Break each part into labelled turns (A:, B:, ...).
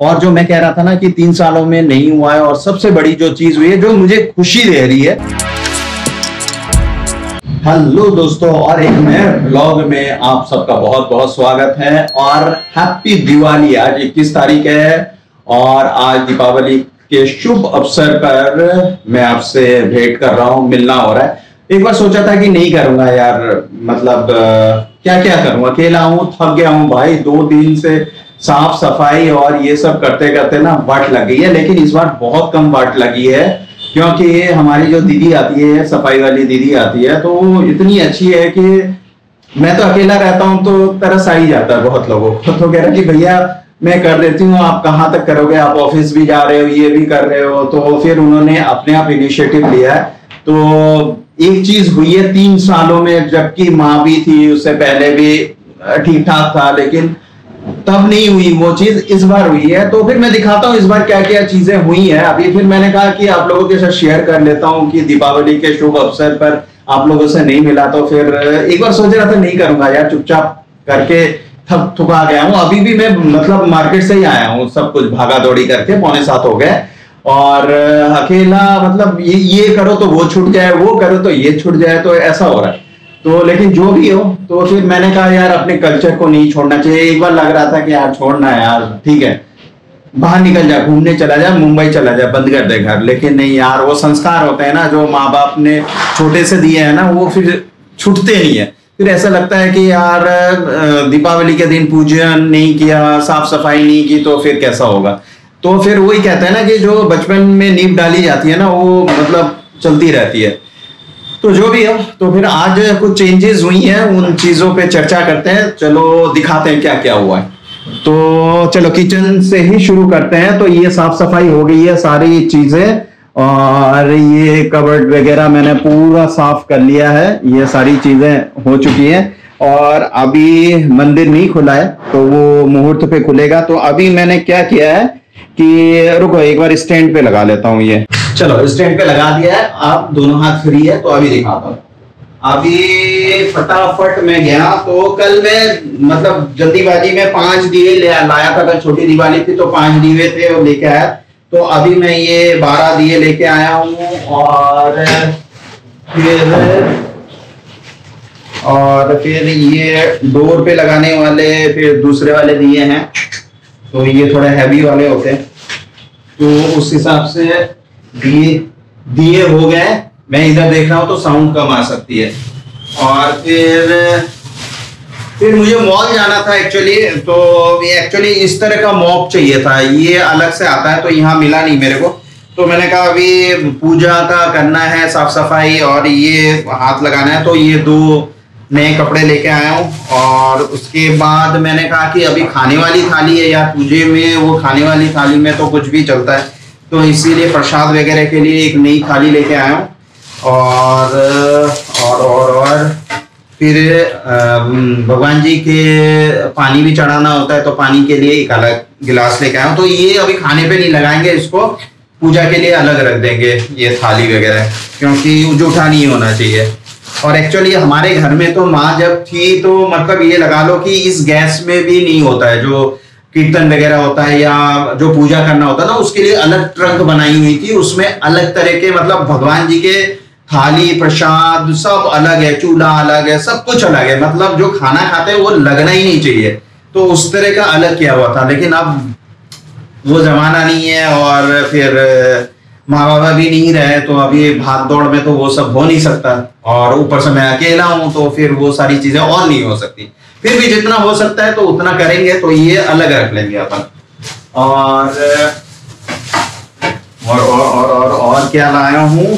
A: और जो मैं कह रहा था ना कि 3 सालों में नहीं हुआ है, और सबसे बड़ी जो चीज हुई है जो मुझे खुशी दे रही है। हेलो दोस्तों, और एक नए ब्लॉग में आप सबका बहुत बहुत स्वागत है और हैप्पी दिवाली। आज 21 तारीख है और आज दीपावली के शुभ अवसर पर मैं आपसे भेंट कर रहा हूं, मिलना हो रहा है। एक बार सोचा था कि नहीं करूंगा यार, मतलब क्या क्या करूं, अकेला हूं, थक गया हूं भाई। 2 दिन से साफ सफाई और ये सब करते करते ना वाट लग गई है, लेकिन इस बार बहुत कम वाट लगी है क्योंकि हमारी जो दीदी आती है, सफाई वाली दीदी आती है, तो इतनी अच्छी है कि मैं तो अकेला रहता हूं तो तरस आ ही जाता है बहुत लोगों को। तो कह रहा कि भैया मैं कर देती हूँ, आप कहाँ तक करोगे, आप ऑफिस भी जा रहे हो, ये भी कर रहे हो। तो फिर उन्होंने अपने आप इनिशिएटिव लिया है। तो एक चीज हुई है 3 सालों में, जबकि माँ भी थी उससे पहले भी ठीक ठाक था, लेकिन तब नहीं हुई वो चीज, इस बार हुई है। तो फिर मैं दिखाता हूँ इस बार क्या क्या चीजें हुई हैं। अभी फिर मैंने कहा कि आप लोगों के साथ शेयर कर लेता हूँ कि दीपावली के शुभ अवसर पर आप लोगों से नहीं मिला, तो फिर एक बार सोच रहा था नहीं करूंगा यार, चुपचाप करके थक थुका गया हूँ। अभी भी मैं मतलब मार्केट से ही आया हूँ, सब कुछ भागा दौड़ी करके 6:45 हो गए, और अकेला मतलब ये करो तो वो छूट जाए, वो करो तो ये छूट जाए, तो ऐसा हो रहा है। तो लेकिन जो भी हो, तो फिर मैंने कहा यार अपने कल्चर को नहीं छोड़ना चाहिए। एक बार लग रहा था कि यार छोड़ना है यार, ठीक है बाहर निकल जा, घूमने चला जा, मुंबई चला जा, बंद कर दे घर। लेकिन नहीं यार, वो संस्कार होते हैं ना जो माँ बाप ने छोटे से दिए हैं ना, वो फिर छूटते नहीं है। फिर ऐसा लगता है कि यार दीपावली के दिन पूजन नहीं किया, साफ सफाई नहीं की, तो फिर कैसा होगा। तो फिर वही कहते हैं ना कि जो बचपन में नींव डाली जाती है ना, वो मतलब चलती रहती है। तो जो भी हो, तो फिर आज कुछ चेंजेस हुई हैं, उन चीजों पे चर्चा करते हैं। चलो दिखाते हैं क्या क्या हुआ है। तो चलो किचन से ही शुरू करते हैं। तो ये साफ सफाई हो गई है सारी चीजें, और ये कबर्ड वगैरह मैंने पूरा साफ कर लिया है, ये सारी चीजें हो चुकी हैं। और अभी मंदिर नहीं खुला है, तो वो मुहूर्त पे खुलेगा। तो अभी मैंने क्या किया है कि रुको एक बार स्टैंड पे लगा लेता हूँ। ये चलो स्टैंड पे लगा दिया है, आप दोनों हाथ फ्री है, तो अभी दिखाता हूँ। अभी फटाफट मैं गया, तो कल मैं मतलब जल्दीबाजी में 5 दिए लाया था। कल छोटी दिवाली थी तो 5 दिए थे और लेके आया। तो अभी मैं ये 12 दिए लेके आया हूँ, और फिर ये डोर पे लगाने वाले फिर दूसरे वाले दिए हैं, तो ये थोड़े हैवी वाले होते हैं, तो उस हिसाब से दिए हो गए। मैं इधर देख रहा हूं तो साउंड कम आ सकती है। और फिर मुझे मॉल जाना था एक्चुअली, तो एक्चुअली इस तरह का मॉप चाहिए था, ये अलग से आता है, तो यहाँ मिला नहीं मेरे को। तो मैंने कहा अभी पूजा का करना है, साफ सफाई और ये हाथ लगाना है, तो ये 2 नए कपड़े लेके आया हूँ। और उसके बाद मैंने कहा कि अभी खाने वाली थाली है यार, पूजे में वो खाने वाली थाली में तो कुछ भी चलता है, तो इसीलिए प्रसाद वगैरह के लिए एक नई थाली लेके आया हूँ। और फिर भगवान जी के पानी भी चढ़ाना होता है, तो पानी के लिए एक अलग गिलास लेके आया हूँ। तो ये अभी खाने पे नहीं लगाएंगे, इसको पूजा के लिए अलग रख देंगे ये थाली वगैरह, क्योंकि जूठा नहीं होना चाहिए। और एक्चुअली हमारे घर में तो माँ जब थी, तो मतलब ये लगा लो कि इस गैस में भी नहीं होता है, जो कीर्तन वगैरह होता है या जो पूजा करना होता है ना, उसके लिए अलग ट्रंक बनाई हुई थी। उसमें अलग तरह के मतलब भगवान जी के थाली प्रसाद सब अलग है, चूल्हा अलग है, सब कुछ अलग है, मतलब जो खाना खाते हैं वो लगना ही नहीं चाहिए, तो उस तरह का अलग किया हुआ था। लेकिन अब वो जमाना नहीं है, और फिर माँ बाबा भी नहीं रहे, तो अभी भाग दौड़ में तो वो सब हो नहीं सकता, और ऊपर से मैं अकेला हूं, तो फिर वो सारी चीजें और नहीं हो सकती। फिर भी जितना हो सकता है तो उतना करेंगे, तो ये अलग रख लेंगे अपन। और क्या लाया हूँ,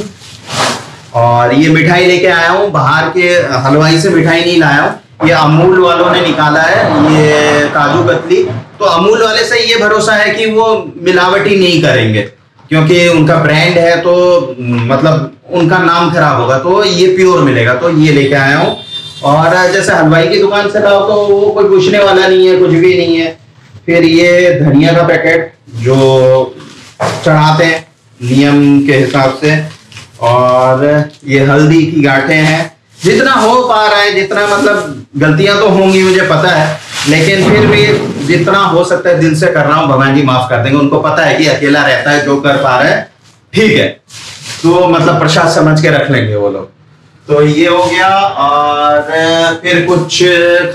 A: और ये मिठाई लेके आया हूँ, बाहर के हलवाई से मिठाई नहीं लाया हूँ, ये अमूल वालों ने निकाला है, ये काजू कतली। तो अमूल वाले से ये भरोसा है कि वो मिलावटी नहीं करेंगे, क्योंकि उनका ब्रांड है, तो मतलब उनका नाम खराब होगा, तो ये प्योर मिलेगा, तो ये लेके आया हूँ। और जैसे हलवाई की दुकान से लाओ तो वो कोई पूछने वाला नहीं है, कुछ भी नहीं है। फिर ये धनिया का पैकेट जो चढ़ाते हैं नियम के हिसाब से, और ये हल्दी की गांठें हैं। जितना हो पा रहा है, जितना मतलब गलतियां तो होंगी मुझे पता है, लेकिन फिर भी जितना हो सकता है दिल से कर रहा हूँ, भगवान जी माफ कर देंगे। उनको पता है कि अकेला रहता है, जो कर पा रहा है ठीक है, तो मतलब प्रसाद समझ के रख लेंगे वो लोग। तो ये हो गया। और फिर कुछ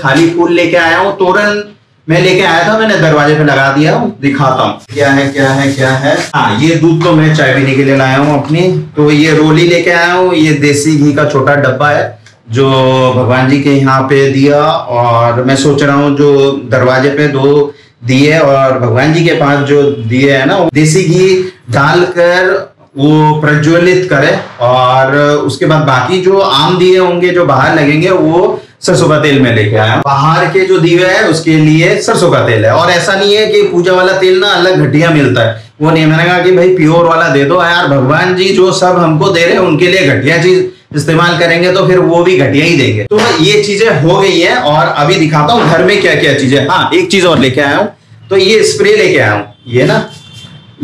A: खाली फूल लेके आया हूँ, तोरण मैं लेके आया था, मैंने दरवाजे पे लगा दिया हूँ, दिखाता हूँ क्या है क्या है क्या है। हाँ, ये दूध तो मैं चाय पीने के लिए लाया हूँ अपनी। तो ये रोली लेके आया हूँ, ये देसी घी का छोटा डब्बा है जो भगवान जी के यहाँ पे दिया। और मैं सोच रहा हूँ जो दरवाजे पे 2 दिए और भगवान जी के पास जो दिए है ना, देसी घी डालकर वो प्रज्वलित करे। और उसके बाद बाकी जो आम दिए होंगे जो बाहर लगेंगे वो सरसों का तेल में लेके आया। बाहर के जो दिए है उसके लिए सरसों का तेल है। और ऐसा नहीं है कि पूजा वाला तेल ना अलग घटिया मिलता है, वो नहीं। मैंने कहा कि भाई प्योर वाला दे दो यार, भगवान जी जो सब हमको दे रहे हैं उनके लिए घटिया चीज इस्तेमाल करेंगे तो फिर वो भी घटिया ही देंगे। तो ये चीजें हो गई है। और अभी दिखाता हूँ घर में क्या क्या चीजें। हाँ, एक चीज और लेके आया हूँ, तो ये स्प्रे लेके आया हूँ। ये ना,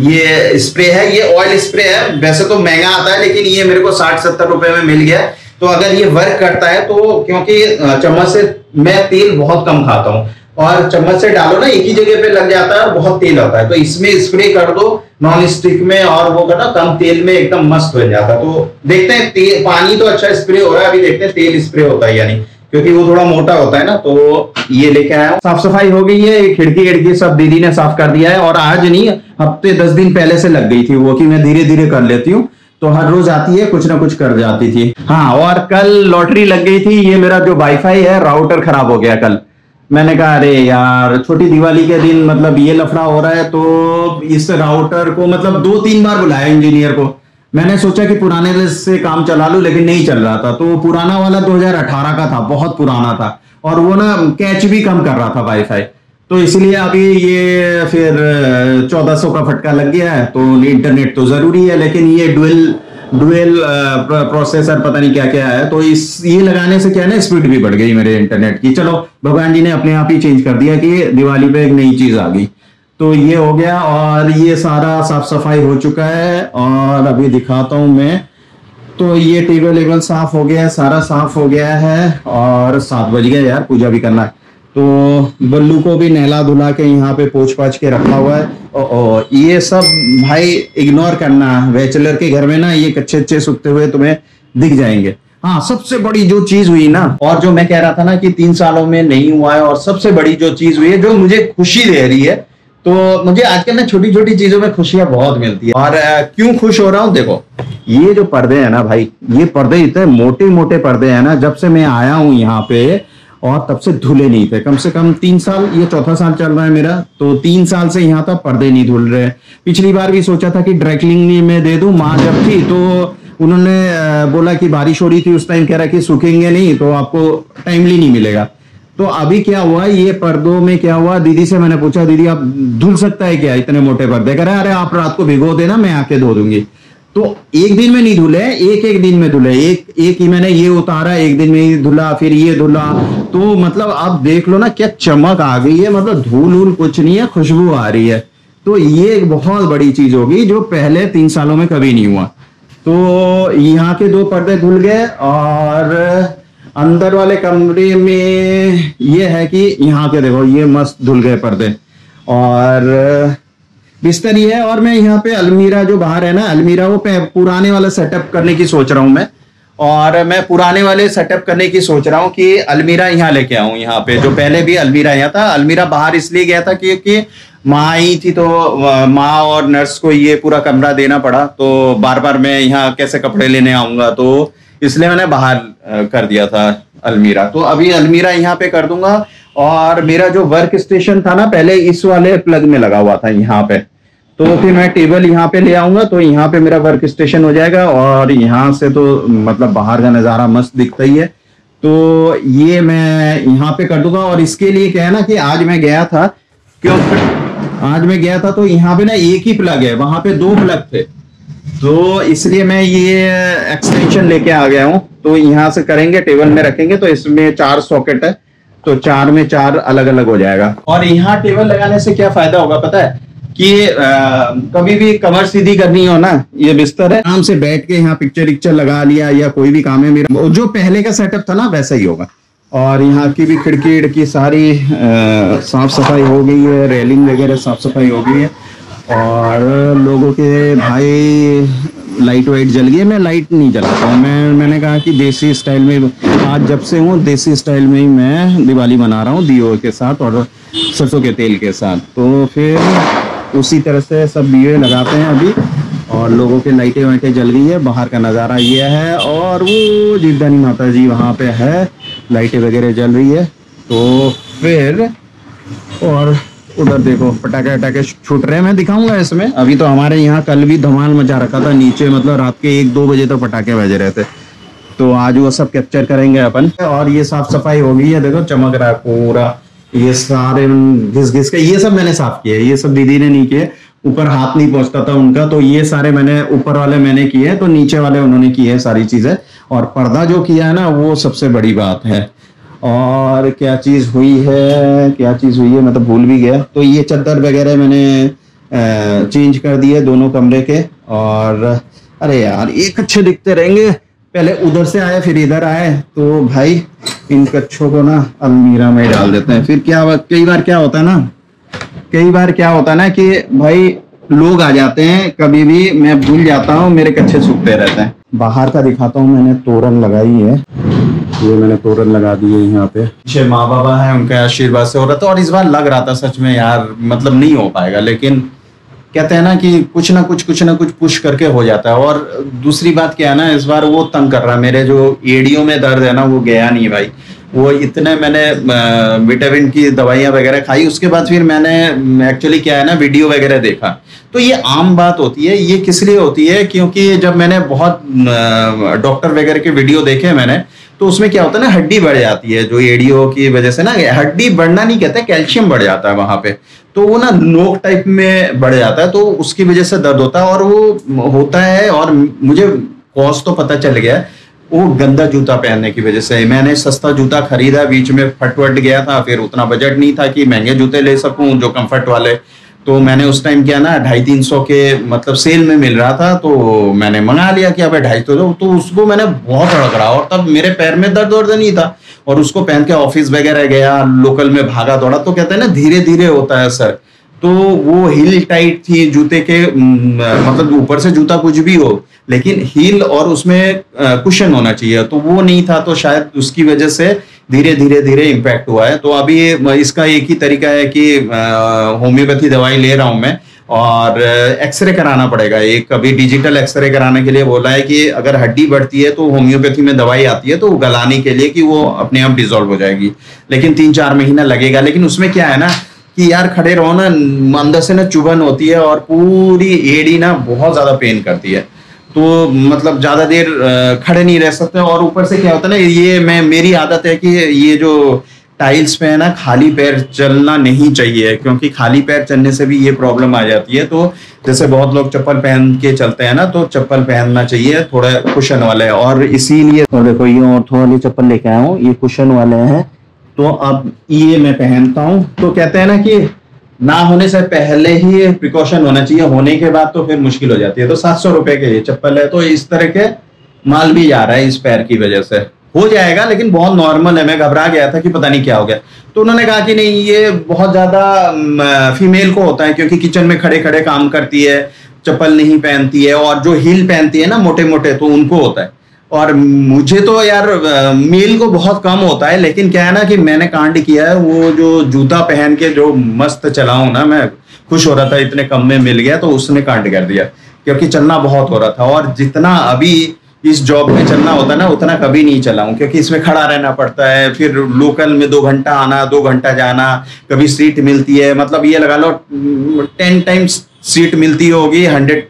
A: ये स्प्रे है, ये ऑयल स्प्रे है। वैसे तो महंगा आता है लेकिन ये मेरे को 60-70 रुपए में मिल गया। तो अगर ये वर्क करता है तो, क्योंकि चम्मच से मैं तेल बहुत कम खाता हूँ और चम्मच से डालो ना एक ही जगह पे लग जाता है, बहुत तेल आता है। तो इसमें स्प्रे कर दो नॉन स्टिक में और वो ना कम तेल में एकदम मस्त हो जाता है। तो देखते हैं, तेल पानी तो अच्छा स्प्रे हो रहा है, अभी देखते हैं तेल स्प्रे होता है या नहीं, क्योंकि वो थोड़ा मोटा होता है ना। तो ये लेके आया हूँ। साफ सफाई हो गई है, खिड़की सब दीदी ने साफ कर दिया है। और आज नहीं, हफ्ते 10 दिन पहले से लग गई थी वो, कि मैं धीरे धीरे कर लेती हूँ, तो हर रोज आती है कुछ ना कुछ कर जाती थी। हाँ, और कल लॉटरी लग गई थी। ये मेरा जो वाईफाई है राउटर खराब हो गया कल। मैंने कहा अरे यार, छोटी दिवाली के दिन मतलब ये लफड़ा हो रहा है, तो इस राउटर को मतलब 2-3 बार बुलाया इंजीनियर को। मैंने सोचा कि पुराने से काम चला लूं, लेकिन नहीं चल रहा था। तो पुराना वाला 2018 का था, बहुत पुराना था, और वो ना कैच भी कम कर रहा था वाईफाई। तो इसलिए अभी ये फिर 1400 का फटका लग गया है। तो इंटरनेट तो जरूरी है, लेकिन ये डुअल प्रोसेसर पता नहीं क्या क्या है, तो ये लगाने से क्या है ना, स्पीड भी बढ़ गई मेरे इंटरनेट की। चलो, भगवान जी ने अपने आप ही चेंज कर दिया कि दिवाली पे एक नई चीज आ गई। तो ये हो गया। और ये सारा साफ सफाई हो चुका है। और अभी दिखाता हूं मैं। तो ये टेबल साफ हो गया है, सारा साफ हो गया है। और 7 बज गए यार, पूजा भी करना है। तो बल्लू को भी नहला धुला के यहाँ पे पोंछ पाछ के रखा हुआ है। ये सब भाई इग्नोर करना, बैचलर के घर में ना ये कच्चे सूखते हुए तुम्हें दिख जाएंगे। हाँ, सबसे बड़ी जो चीज हुई ना, और जो मैं कह रहा था ना कि 3 सालों में नहीं हुआ है, और सबसे बड़ी जो चीज हुई है जो मुझे खुशी दे रही है, तो मुझे आजकल ना छोटी छोटी चीजों में खुशियां बहुत मिलती है। और क्यों खुश हो रहा हूँ, देखो ये जो पर्दे है ना भाई, ये पर्दे इतने मोटे मोटे पर्दे हैं ना, जब से मैं आया हूँ यहाँ पे और तब से धुले नहीं थे। कम से कम 3 साल, ये 4था साल चल रहा है मेरा, तो 3 साल से यहाँ तक पर्दे नहीं धुल रहे। पिछली बार भी सोचा था कि ड्राई क्लीनिंग में दे दूं, माँ जब थी तो उन्होंने बोला कि बारिश हो रही थी उस टाइम, कह रहा कि सूखेंगे नहीं तो आपको टाइमली नहीं मिलेगा। तो अभी क्या हुआ, ये पर्दों में क्या हुआ, दीदी से मैंने पूछा, दीदी आप धुल सकता है क्या इतने मोटे पर्दे? कह रहे अरे आप रात को भिगो देना, मैं आके धो दूंगी। तो एक दिन में नहीं धुले, एक दिन में धुले, एक ही मैंने ये उतारा, एक दिन में ही धुला, फिर ये धुला। तो मतलब आप देख लो ना क्या चमक आ गई है, मतलब धूल कुछ नहीं है, खुशबू आ रही है। तो ये एक बहुत बड़ी चीज होगी जो पहले 3 सालों में कभी नहीं हुआ। तो यहाँ के 2 पर्दे धुल गए। और अंदर वाले कमरे में ये है कि यहाँ के देखो ये मस्त धुल गए पर्दे। और बिस्तर ये है। और मैं यहाँ पे अलमीरा जो बाहर है ना, अलमीरा वो पुराने वाला सेटअप करने की सोच रहा हूँ मैं। और मैं पुराने वाले सेटअप करने की सोच रहा हूँ कि अलमीरा यहाँ लेके आऊँ। यहाँ पे जो पहले भी अलमीरा यहाँ था, अलमीरा बाहर इसलिए गया था क्योंकि माँ आई थी, तो माँ और नर्स को ये पूरा कमरा देना पड़ा। तो बार बार मैं यहाँ कैसे कपड़े लेने आऊंगा, तो इसलिए मैंने बाहर कर दिया था अलमीरा। तो अभी अलमीरा यहाँ पे कर दूंगा। और मेरा जो वर्क स्टेशन था ना पहले, इस वाले प्लग में लगा हुआ था यहाँ पे, तो फिर मैं टेबल यहाँ पे ले आऊंगा, तो यहाँ पे मेरा वर्क स्टेशन हो जाएगा। और यहाँ से तो मतलब बाहर का नजारा मस्त दिखता ही है। तो ये मैं यहाँ पे कर दूंगा। और इसके लिए क्या है ना कि आज मैं गया था तो यहाँ पे ना एक ही प्लग है, वहां पे 2 प्लग थे, तो इसलिए मैं ये एक्सटेंशन लेके आ गया हूँ। तो यहाँ से करेंगे, टेबल में रखेंगे, तो इसमें 4 सॉकेट है, तो 4 में 4 अलग अलग हो जाएगा। और यहाँ टेबल लगाने से क्या फायदा होगा पता है कि कभी भी कमर सीधी करनी हो ना, ये बिस्तर है, आराम से बैठ के यहाँ पिक्चर लगा लिया, या कोई भी काम है मेरा जो पहले का सेटअप था ना वैसा ही होगा। और यहाँ की भी खिड़की खिड़की सारी साफ सफाई हो गई है, रेलिंग वगैरह साफ सफाई हो गई है। और लोगों के भाई लाइट वाइट जल गई है। मैं लाइट नहीं जलाता हूँ, मैंने कहा कि देसी स्टाइल में आज जब से हूँ देसी स्टाइल में ही मैं दिवाली मना रहा हूँ, दियों के साथ और सरसों के तेल के साथ। तो फिर उसी तरह से सब दिए लगाते हैं अभी। और लोगों के लाइटें वाइटें जल गई है। बाहर का नज़ारा ये है और वो जीवदानी माता जी वहाँ पे है, लाइटें वगैरह जल रही है। तो फिर और उधर देखो पटाखे वटाखे छूट रहे हैं, मैं दिखाऊंगा इसमें। अभी तो हमारे यहाँ कल भी धमाल मचा रखा था नीचे, मतलब रात के 1-2 बजे तक पटाखे बज रहे थे। तो आज वो सब कैप्चर करेंगे अपन। और ये साफ सफाई हो गई है, देखो चमक रहा है पूरा। ये सारे घिस घिस के ये सब मैंने साफ किए, ये सब दीदी ने नहीं किए, ऊपर हाथ नहीं पहुंचता था उनका। तो ये सारे मैंने ऊपर वाले मैंने किए, तो नीचे वाले उन्होंने किए है सारी चीजें। और पर्दा जो किया है ना वो सबसे बड़ी बात है। और क्या चीज हुई है मैं तो भूल भी गया। तो ये चादर वगैरह मैंने चेंज कर दिए दोनों कमरे के। और अरे यार ये कच्छे दिखते रहेंगे, पहले उधर से आए फिर इधर आए, तो भाई इन कच्छों को ना अलमीरा में डाल देते हैं। फिर कई बार क्या होता है ना कि भाई लोग आ जाते हैं, कभी भी मैं भूल जाता हूँ, मेरे कच्छे सूखते रहते हैं। बाहर का दिखाता हूँ, मैंने तोरण लगाई है, ये मैंने तोरण लगा दी है यहाँ पे। पीछे माँ बाबा है, उनके आशीर्वाद से हो रहा था। और इस बार लग रहा था सच में यार, मतलब नहीं हो पाएगा, लेकिन कहते हैं ना कि कुछ ना कुछ पुश करके हो जाता है। और दूसरी बात क्या है ना, इस बार वो तंग कर रहा है, मेरे जो एड़ियों में दर्द है ना वो गया नहीं भाई। वो इतने मैंने विटामिन की दवाइयाँ वगैरह खाई, उसके बाद फिर मैंने एक्चुअली क्या है ना वीडियो वगैरह देखा। तो ये आम बात होती है, ये किस लिए होती है, क्योंकि जब मैंने बहुत डॉक्टर वगैरह के वीडियो देखे मैंने, तो उसमें क्या होता है ना हड्डी बढ़ जाती है, जो एड़ियों की वजह से ना, हड्डी बढ़ना नहीं कहते, कैल्शियम बढ़ जाता है वहां पे। तो वो ना नोक टाइप में बढ़ जाता है, तो उसकी वजह से दर्द होता है। और वो होता है, और मुझे कॉज तो पता चल गया, वो गंदा जूता पहनने की वजह से। मैंने सस्ता जूता खरीदा, बीच में फटवट गया था, फिर उतना बजट नहीं था कि महंगे जूते ले सकूं जो कंफर्ट वाले। तो मैंने उस टाइम क्या ना 250-300 के मतलब सेल में मिल रहा था, तो मैंने मंगा लिया कि अबे 250 दो। तो उसको मैंने बहुत रगड़ा, और तब मेरे पैर में दर्द वर्द नहीं था। और उसको पहन के ऑफिस वगैरह गया, लोकल में भागा दौड़ा। तो कहते हैं ना धीरे धीरे होता है सर। तो वो हील टाइट थी जूते के, मतलब ऊपर से जूता कुछ भी हो, लेकिन हील और उसमें कुशन होना चाहिए, तो वो नहीं था। तो शायद उसकी वजह से धीरे धीरे इम्पैक्ट हुआ है। तो अभी इसका एक ही तरीका है कि होम्योपैथी दवाई ले रहा हूं मैं, और एक्सरे कराना पड़ेगा। एक अभी डिजिटल एक्सरे कराने के लिए बोला है कि अगर हड्डी बढ़ती है तो होम्योपैथी में दवाई आती है, तो गलाने के लिए कि वो अपने आप डिसॉल्व हो जाएगी, लेकिन 3-4 महीना लगेगा। लेकिन उसमें क्या है ना कि यार खड़े रहो ना, अंदर से ना चुभन होती है, और पूरी एड़ी ना बहुत ज्यादा पेन करती है। तो मतलब ज्यादा देर खड़े नहीं रह सकते। और ऊपर से क्या होता है ना, ये मेरी आदत है कि ये जो टाइल्स पे है ना खाली पैर चलना नहीं चाहिए, क्योंकि खाली पैर चलने से भी ये प्रॉब्लम आ जाती है। तो जैसे बहुत लोग चप्पल पहन के चलते हैं ना, तो चप्पल पहनना चाहिए थोड़ा कुशन वाले। और इसीलिए तो देखो ये ऑर्थो वाली चप्पल लेके आया हूँ, ये कुशन वाले हैं। तो अब ये मैं पहनता हूँ। तो कहते हैं ना कि ना होने से पहले ही प्रिकॉशन होना चाहिए, होने के बाद तो फिर मुश्किल हो जाती है। तो 700 रुपए के ये चप्पल है। तो इस तरह के माल भी जा रहा है इस पैर की वजह से। हो जाएगा, लेकिन बहुत नॉर्मल है। मैं घबरा गया था कि पता नहीं क्या हो गया। तो उन्होंने कहा कि नहीं, ये बहुत ज्यादा फीमेल को होता है, क्योंकि किचन में खड़े खड़े काम करती है, चप्पल नहीं पहनती है, और जो हील पहनती है ना मोटे मोटे, तो उनको होता है। और मुझे तो यार मेल को बहुत कम होता है, लेकिन क्या है ना कि मैंने कांड किया है, वो जो जूता पहन के जो मस्त चलाऊं ना, मैं खुश हो रहा था इतने कम में मिल गया, तो उसने कांड कर दिया, क्योंकि चलना बहुत हो रहा था। और जितना अभी इस जॉब में चलना होता है ना, उतना कभी नहीं चलाऊं, क्योंकि इसमें खड़ा रहना पड़ता है। फिर लोकल में 2 घंटा आना, 2 घंटा जाना, कभी सीट मिलती है, मतलब ये लगा लो 10 टाइम्स सीट मिलती होगी, 100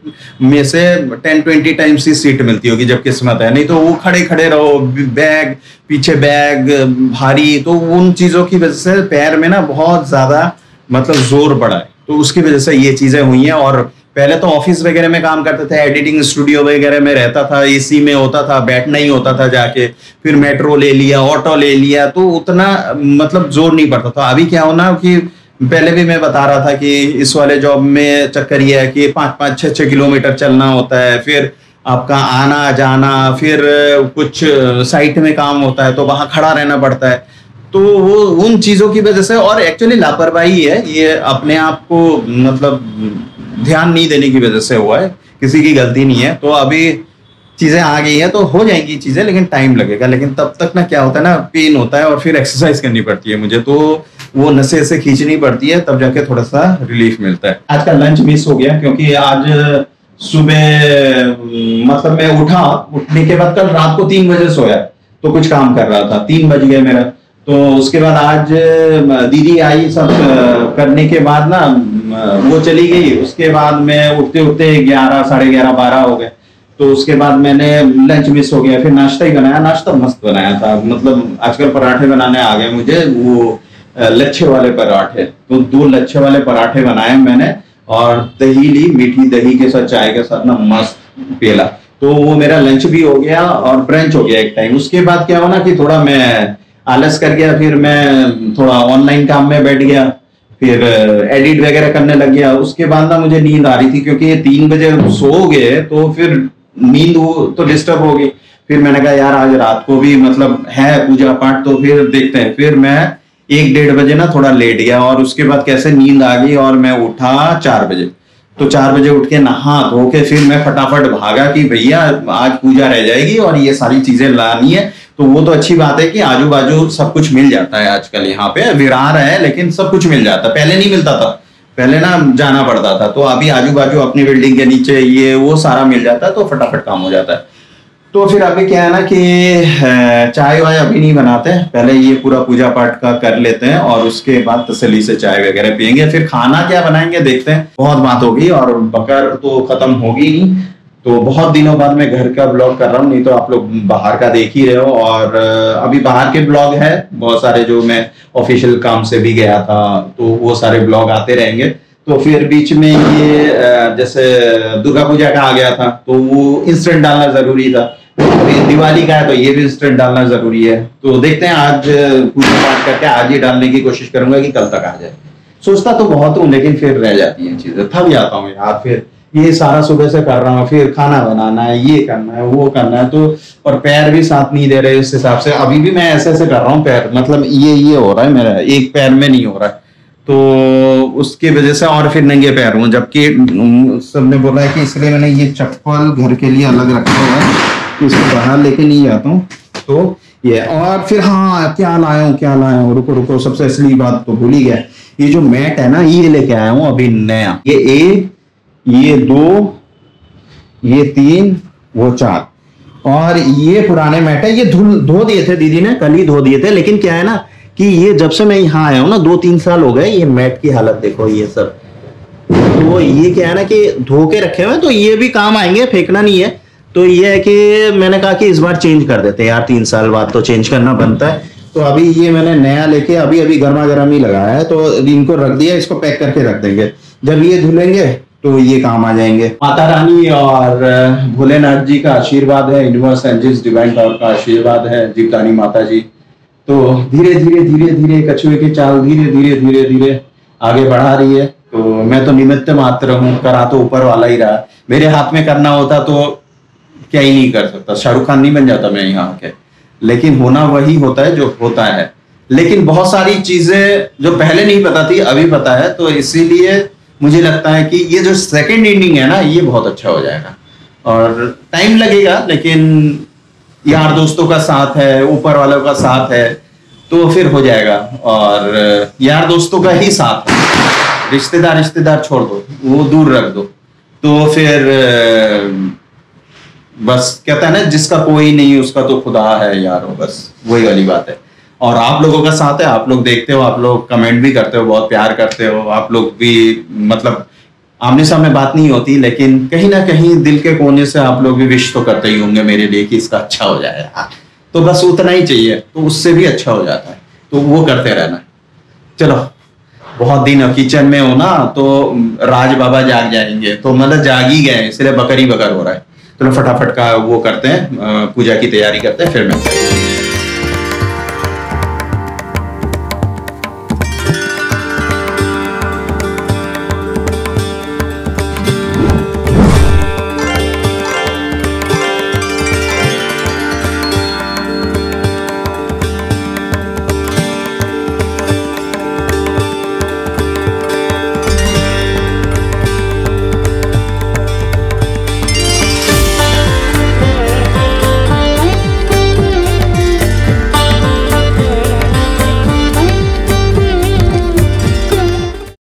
A: में से 10-20 टाइम्स ही सीट मिलती होगी जब किस्मत है। नहीं तो वो खड़े खड़े रहो, बैग पीछे बैग भारी, तो उन चीजों की वजह से पैर में ना बहुत ज्यादा मतलब जोर पड़ा है। तो उसकी वजह से ये चीजें हुई हैं। और पहले तो ऑफिस वगैरह में काम करते थे, एडिटिंग स्टूडियो वगैरह में रहता था, एसी में होता था, बैठना ही होता था जाके। फिर मेट्रो ले लिया, ऑटो ले लिया, तो उतना मतलब जोर नहीं पड़ता था। अभी क्या होना कि पहले भी मैं बता रहा था कि इस वाले जॉब में चक्कर ये है कि 5-5, 6-6 किलोमीटर चलना होता है। फिर आपका आना जाना, फिर कुछ साइट में काम होता है तो वहां खड़ा रहना पड़ता है। तो वो उन चीजों की वजह से, और एक्चुअली लापरवाही है ये, अपने आप को मतलब ध्यान नहीं देने की वजह से हुआ है, किसी की गलती नहीं है। तो अभी चीजें आ गई हैं तो हो जाएंगी चीजें, लेकिन टाइम लगेगा। लेकिन तब तक ना क्या होता है ना, पेन होता है और फिर एक्सरसाइज करनी पड़ती है मुझे, तो वो नसें से खींचनी पड़ती है, तब जाके थोड़ा सा रिलीफ मिलता है। आज का लंच मिस हो गया क्योंकि आज सुबह मतलब मैं उठने के बाद कल रात को 3 बजे सोया, तो कुछ काम कर रहा था, 3 बज गए मेरा। तो उसके बाद आज दीदी आई, सब करने के बाद ना वो चली गई। उसके बाद मैं उठते उठते 11, साढ़े 11, 12 हो गए। तो उसके बाद मैंने लंच मिस हो गया, फिर नाश्ता ही बनाया। नाश्ता मस्त बनाया था, मतलब आजकल पराठे बनाने आ गए मुझे, वो लच्छे वाले पराठे। तो 2 लच्छे वाले पराठे बनाए मैंने, और दही ली, मीठी दही के साथ, चाय के साथ ना मस्त पेला। तो वो मेरा लंच भी हो गया और ब्रंच हो गया एक टाइम। उसके बाद क्या हुआ ना कि थोड़ा मैं आलस कर गया, फिर मैं थोड़ा ऑनलाइन काम में बैठ गया, फिर एडिट वगैरह करने लग गया। उसके बाद ना मुझे नींद आ रही थी, क्योंकि 3 बजे सो गए तो फिर नींद तो डिस्टर्ब हो गई। फिर मैंने कहा यार आज रात को भी मतलब है पूजा पाठ, तो फिर देखते हैं। फिर मैं 1-1:30 बजे ना थोड़ा लेट गया, और उसके बाद कैसे नींद आ गई और मैं उठा 4 बजे। तो 4 बजे उठ के नहा धो के फिर मैं फटाफट भागा कि भैया आज पूजा रह जाएगी और ये सारी चीजें लानी है। तो वो तो अच्छी बात है कि आजू बाजू सब कुछ मिल जाता है आजकल, यहाँ पे विरार है लेकिन सब कुछ मिल जाता है। पहले नहीं मिलता था, पहले ना जाना पड़ता था। तो अभी आजू बाजू अपनी बिल्डिंग के नीचे ये वो सारा मिल जाता है, तो फटाफट काम हो जाता है। तो फिर अभी क्या है ना कि चाय वाय अभी नहीं बनाते, पहले ये पूरा पूजा पाठ का कर लेते हैं और उसके बाद तसल्ली से चाय वगैरह पियेंगे। फिर खाना क्या बनाएंगे देखते हैं। बहुत बात होगी और बकर तो खत्म होगी नहीं। तो बहुत दिनों बाद मैं घर का ब्लॉग कर रहा हूँ, नहीं तो आप लोग बाहर का देख ही रहे हो। और अभी बाहर के ब्लॉग है बहुत सारे, जो मैं ऑफिशियल काम से भी गया था, तो वो सारे ब्लॉग आते रहेंगे। तो फिर बीच में ये जैसे दुर्गा पूजा का आ गया था, तो वो इंस्टेंट डालना जरूरी था। अभी दिवाली का है तो ये भी इंस्टेंट डालना जरूरी है। तो देखते हैं, आज पूजा पाठ करके आज ही डालने की कोशिश करूंगा कि कल तक आ जाए। सोचता तो बहुत हूँ लेकिन फिर रह जाती है चीजें, थक जाता हूँ यार। फिर ये सारा सुबह से कर रहा हूँ, फिर खाना बनाना है, ये करना है, वो करना है, तो और पैर भी साथ नहीं दे रहे इस हिसाब से। अभी भी मैं ऐसे ऐसे कर रहा हूँ पैर, मतलब ये हो रहा है मेरा, एक पैर में नहीं हो रहा है, तो उसकी वजह से। और फिर नंगे पैर हूँ, जबकि सबने बोला है कि इसलिए मैंने ये चप्पल घर के लिए अलग रखा हुआ है, इसको बाहर लेके नहीं जाता हूँ। तो ये, और फिर हाँ क्या लाया हूँ, रुको, सबसे असली बात तो भूल ही गया। ये जो मैट है ना, ये लेके आया हूँ अभी नया। ये 1, ये 2, ये 3, वो 4, और ये पुराने मैट है। ये धो दिए थे दीदी ने, कल ही धो दिए थे। लेकिन क्या है ना कि ये जब से मैं यहाँ आया हूँ ना, 2-3 साल हो गए, ये मैट की हालत देखो ये सब। तो ये क्या है ना कि धो के रखे हुए, तो ये भी काम आएंगे, फेंकना नहीं है। तो ये है कि मैंने कहा कि इस बार चेंज कर देते हैं यार, 3 साल बाद तो चेंज करना बनता है। तो अभी ये मैंने नया लेके अभी गर्मा गर्म ही लगाया है, तो इनको रख दिया, इसको पैक करके रख देंगे। जब ये धुलेंगे तो ये काम आ जाएंगे। माता रानी और भोलेनाथ जी का आशीर्वाद है, यूनिवर्स एंजल्स डिवाइन पावर का आशीर्वाद है, जीवदानी माता जी। तो धीरे धीरे कछुए की चाल धीरे धीरे आगे बढ़ा रही है। तो मैं तो निमित्त मात्र हूँ, करा तो ऊपर वाला ही रहा। मेरे हाथ में करना होता तो क्या ही नहीं कर सकता, शाहरुख खान नहीं बन जाता मैं यहाँ के। लेकिन होना वही होता है जो होता है। लेकिन बहुत सारी चीजें जो पहले नहीं पता थी अभी पता है, तो इसीलिए मुझे लगता है कि ये जो सेकंड इनिंग है ना, ये बहुत अच्छा हो जाएगा। और टाइम लगेगा, लेकिन यार दोस्तों का साथ है, ऊपर वालों का साथ है, तो फिर हो जाएगा। और यार दोस्तों का ही साथ है, रिश्तेदार छोड़ दो, वो दूर रख दो। तो फिर बस कहता है ना, जिसका कोई नहीं उसका तो खुदा है यारो, बस वही वाली बात है। और आप लोगों का साथ है, आप लोग देखते हो, आप लोग कमेंट भी करते हो, बहुत प्यार करते हो। आप लोग भी मतलब आमने सामने बात नहीं होती, लेकिन कहीं ना कहीं दिल के कोने से आप लोग भी विश तो करते ही होंगे मेरे लिए कि इसका अच्छा हो जाए। तो बस उतना ही चाहिए, तो उससे भी अच्छा हो जाता है। तो वो करते रहना। चलो, बहुत दिन किचन में हो ना, तो राज बाबा जाग जाएंगे, तो मतलब जाग ही गए, इसलिए बकर ही बकर हो रहा है। तो फटाफट का वो करते हैं, पूजा की तैयारी करते हैं, फिर मैं